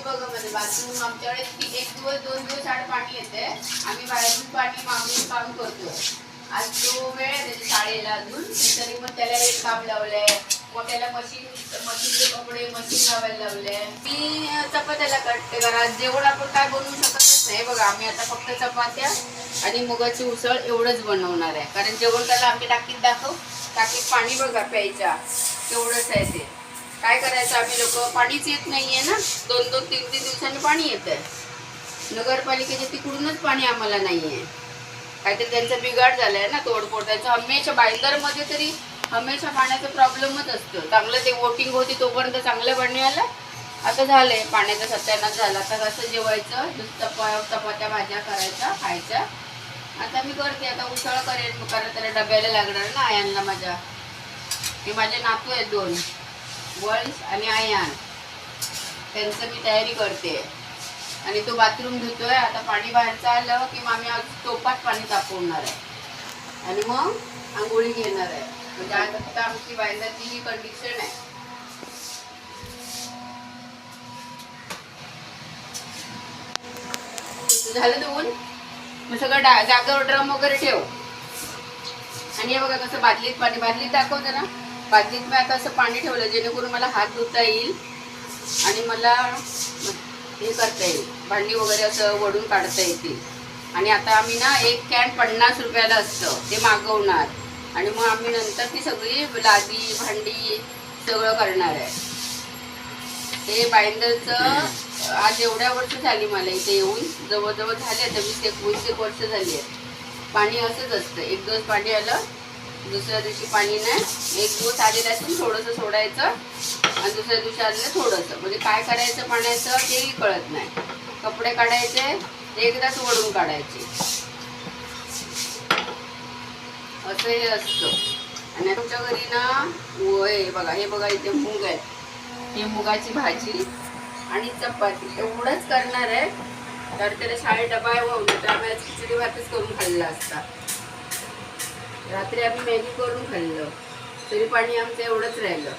बघा म्हणजे बाथरूम आमच्याकडे एक दिवस 2 दिवस आड पाणी येते. आम्ही बाहेरून पाणी मागून काम करतो. आज तो वेळ आहे त्याच्या शाळेला अजून, तरी मग त्याला एक काम लावलंय. मग त्याला मशीनचे कपडे मशीन लावायला लावले. मी चपात्याला काढते घरात. जेवण आपण काय बनवू शकतच नाही. बघा आम्ही आता फक्त चपात्या आणि मुगाची उसळ एवढंच बनवणार आहे. कारण जेवण त्याला आम्ही टाकीत टाकीत पाणी बघा प्यायच्या तेवढंच आहे ते. काय करायचं आम्ही लोक, पाणीच येत नाहीये ना. 2-2, 3-3 दिवसांनी पाणी येत आहे. नगरपालिकेच्या तिकडूनच पाणी आम्हाला नाहीये. काहीतरी त्यांचा बिघाड झालाय ना, तोडफोड. त्यांचं हमेशा बाईंदरमध्ये तरी हमेशा पाण्याचा प्रॉब्लेमच असतो. चांगलं ते वोटिंग होती तोपर्यंत चांगलं पाणी आलं. आता झालंय पाण्याचा सत्यानाश झाला. आता कसं जेवायचं, चपात्या भाज्या करायच्या खायच्या. आता मी करते, आता उसळ करेन कारण त्याला डब्याला लागणार ना आयांना माझ्या. हे माझे नातू आहेत 2, वंश आणि आयान. त्यांचं मी तयारी करते. आणि तो बाथरूम धुतोय. आता पाणी बाहेरचं आलं की मग आम्ही आज टोपात पाणी तापवणार आहे आणि मग आंघोळी घेणार आहे. म्हणजे आज फक्त आमची बायंदाची ही कंडिशन आहे. झालं धुवून मग सगळं जागेवर ड्रम वगैरे ठेव. आणि हे बघा कसं बादलीत दाखवतं ना, बादलीत मी आता असं पाणी ठेवलं जेणेकरून मला हात धुता येईल आणि मला हे करता येईल, भांडी वगैरे असं वडून काढता येतील. आणि आता आम्ही ना एक कॅन 50 रुपयाला असतं ते मागवणार आणि मग आम्ही नंतर ती सगळी लादी भांडी सगळं करणार आहे. हे बाइंडरचं आज एवढ्या वर्ष झाली मला इथे येऊन, जवळजवळ झाले आता 20-21 वर्ष झाली आहे. पाणी असंच असतं, एक दिवस पाणी आलं दुसऱ्या दिवशी पाणी नाही. एक दिवस आलेलं असून थोडंसं सोडायचं आणि दुसऱ्या दिवशी आलेलं थोडंसं. म्हणजे काय करायचं पाण्याचं तेही कळत नाही. कपडे काढायचे एकदाच वडून काढायचे असं हे असतं. आणि आमच्या घरी ना हे बघा इथे मूग आहे. ही मुगाची भाजी आणि चपाती एवढंच करणार आहे. तर त्याला शाळेत डबा वाहून तर आम्ही खिचडी भातच करून खाल्ला असता. रात्री आम्ही मॅगी करून खाल्लं तरी पाणी आमचं एवढंच राहिलं.